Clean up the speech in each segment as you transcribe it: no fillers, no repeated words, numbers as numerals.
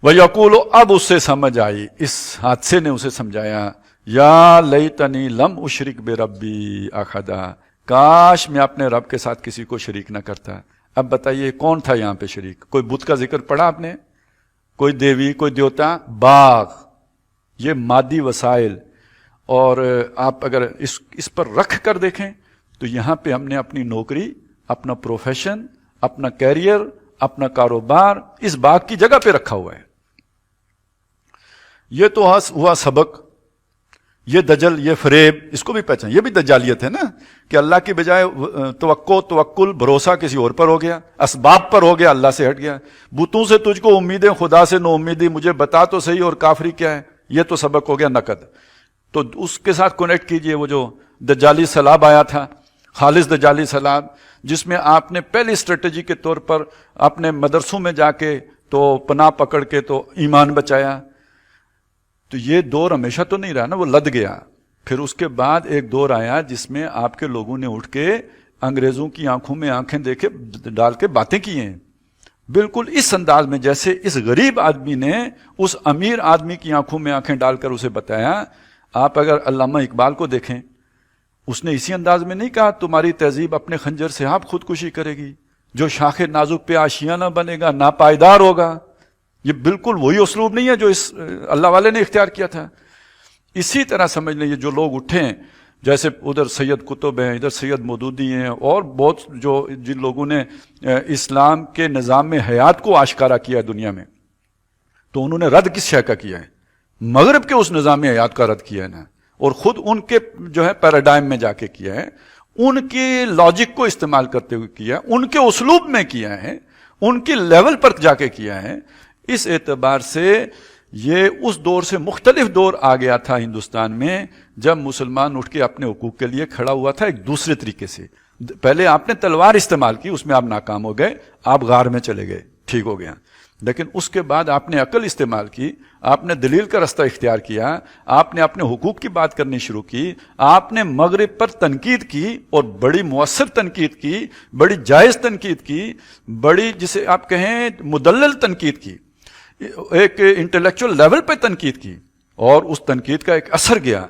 वयकूल, अब उससे समझ आई, इस हादसे ने उसे समझाया, या लैतनी लम उशरिक बिरब्बी अहदा, काश मैं अपने रब के साथ किसी को शरीक न करता। अब बताइए कौन था यहाँ पे शरीक? कोई बुत का जिक्र पढ़ा आपने? कोई देवी, कोई देवता? बाग, ये मादी वसाइल। और आप अगर इस पर रख कर देखें तो यहाँ पे हमने अपनी नौकरी, अपना प्रोफेशन, अपना कैरियर, अपना कारोबार इस बाग की जगह पे रखा हुआ है। ये तो हुआ सबक। ये दजल, ये फरेब, इसको भी पहचान, ये भी दजालियत है ना, कि अल्लाह की बजाय तवक्कुल भरोसा किसी और पर हो गया, असबाब पर हो गया, अल्लाह से हट गया। बुतों से तुझको उम्मीदें, खुदा से नो उम्मीदी, मुझे बता तो सही और काफरी क्या है। ये तो सबक हो गया नकद। तो उसके साथ कनेक्ट कीजिए वो जो दजाली सलाब आया था, खालिस दजाली सलाब, जिसमें आपने पहली स्ट्रेटेजी के तौर पर अपने मदरसों में जाके तो पनाह पकड़ के तो ईमान बचाया। तो ये दौर हमेशा तो नहीं रहा ना, वो लद गया। फिर उसके बाद एक दौर आया जिसमें आपके लोगों ने उठ के अंग्रेजों की आंखों में आंखें देके डाल के बातें की हैं, बिल्कुल इस अंदाज में जैसे इस गरीब आदमी ने उस अमीर आदमी की आंखों में आंखें डालकर उसे बताया। आप अगर अल्लामा इकबाल को देखें, उसने इसी अंदाज में नहीं कहा तुम्हारी तहजीब अपने खंजर से आप खुदकुशी करेगी, जो शाखे नाजुक पे आशियाना बनेगा नापायदार होगा। ये बिल्कुल वही उसलूब नहीं है जो इस अल्लाह वाले ने इख्तियार किया था। इसी तरह समझ लीजिए जो लोग उठे, जैसे उधर सैयद कुतुब हैं, इधर सैयद मौदूदी हैं, और बहुत जो जिन लोगों ने इस्लाम के निज़ाम में हयात को आश्कारा किया दुनिया में, तो उन्होंने रद्द किस शय का किया है? मगरब के उस निज़ाम हयात का रद्द किया है ना, और खुद उनके जो है पैराडाइम में जाके किया है, उनके लॉजिक को इस्तेमाल करते हुए किया है, उनके उसलूब में किया है, उनके लेवल पर जाके किया है। इस एतबार से ये उस दौर से मुख्तलिफ दौर आ गया था हिंदुस्तान में, जब मुसलमान उठ के अपने हुकूक के लिए खड़ा हुआ था एक दूसरे तरीके से। पहले आपने तलवार इस्तेमाल की, उसमें आप नाकाम हो गए, आप गार में चले गए, ठीक हो गया। लेकिन उसके बाद आपने अकल इस्तेमाल की, आपने दलील का रास्ता इख्तियार किया, आपने अपने हुकूक की बात करनी शुरू की, आपने मगरिब पर तनकीद की, और बड़ी मुअस्सर तनकीद की, बड़ी जायज़ तनकीद की, बड़ी जिसे आप कहें मुदल्लल तनकीद की, एक इंटेलेक्चुअल लेवल पे तनकीद की, और उस तनकीद का एक असर गया।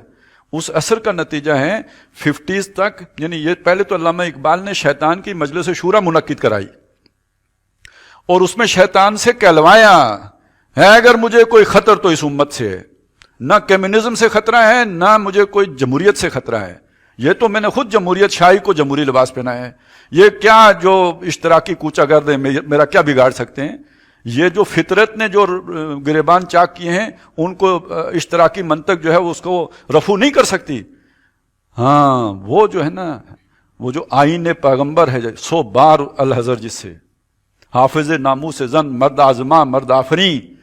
उस असर का नतीजा है 50s तक, यानी ये पहले तो अल्लामा इकबाल ने शैतान की मजलिस शूरा मुनक्किद कराई और उसमें शैतान से कहलवाया है अगर मुझे कोई खतर तो इस उम्मत से है, ना कम्युनिज्म से खतरा है, ना मुझे कोई जमहूरियत से खतरा है। ये तो मैंने खुद जमहूरियत शाही को जमहूरी लिबास पहनाया है, ये क्या जो इश्तराकी कूचा गर्द है मेरा क्या बिगाड़ सकते हैं? ये जो फितरत ने जो गिरेबान चाक किए हैं उनको इश्तराकी मंतक जो है उसको रफू नहीं कर सकती। हाँ, वो जो है ना, वो जो आईन पैगंबर है 100 बार अल हजर जिससे हाफिज नामू से जन मर्द आजमा मर्द आफरी,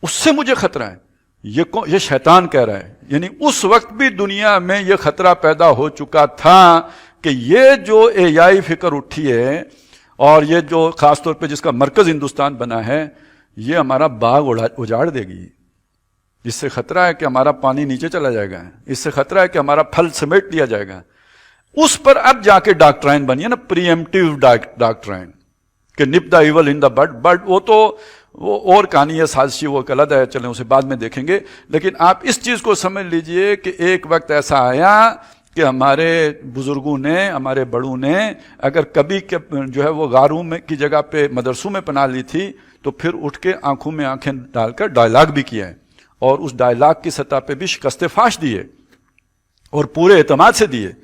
उससे मुझे खतरा है। ये शैतान कह रहा है। यानी उस वक्त भी दुनिया में ये खतरा पैदा हो चुका था कि ये जो एआई फिक्र उठी है और ये जो खासतौर पे जिसका मरकज हिंदुस्तान बना है, ये हमारा बाग उजाड़ देगी। इससे खतरा है कि हमारा पानी नीचे चला जाएगा, इससे खतरा है कि हमारा फल समेट लिया जाएगा। उस पर अब जाके डॉक्ट्राइन बनी है ना, प्रीएम्प्टिव डॉक्ट्राइन कि निप the evil in the but वो तो वो और कहानी है, साजिशी, वो अलग है, चलें उसे बाद में देखेंगे। लेकिन आप इस चीज को समझ लीजिए कि एक वक्त ऐसा आया कि हमारे बुजुर्गों ने, हमारे बड़ों ने अगर कभी जो है वो गारों में की जगह पे मदरसों में पनाह ली थी तो फिर उठ के आंखों में आंखें डालकर डायलॉग भी किया है, और उस डायलॉग की सतह पे भी शिकस्त फाश दिए और पूरे एतमाद से दिए।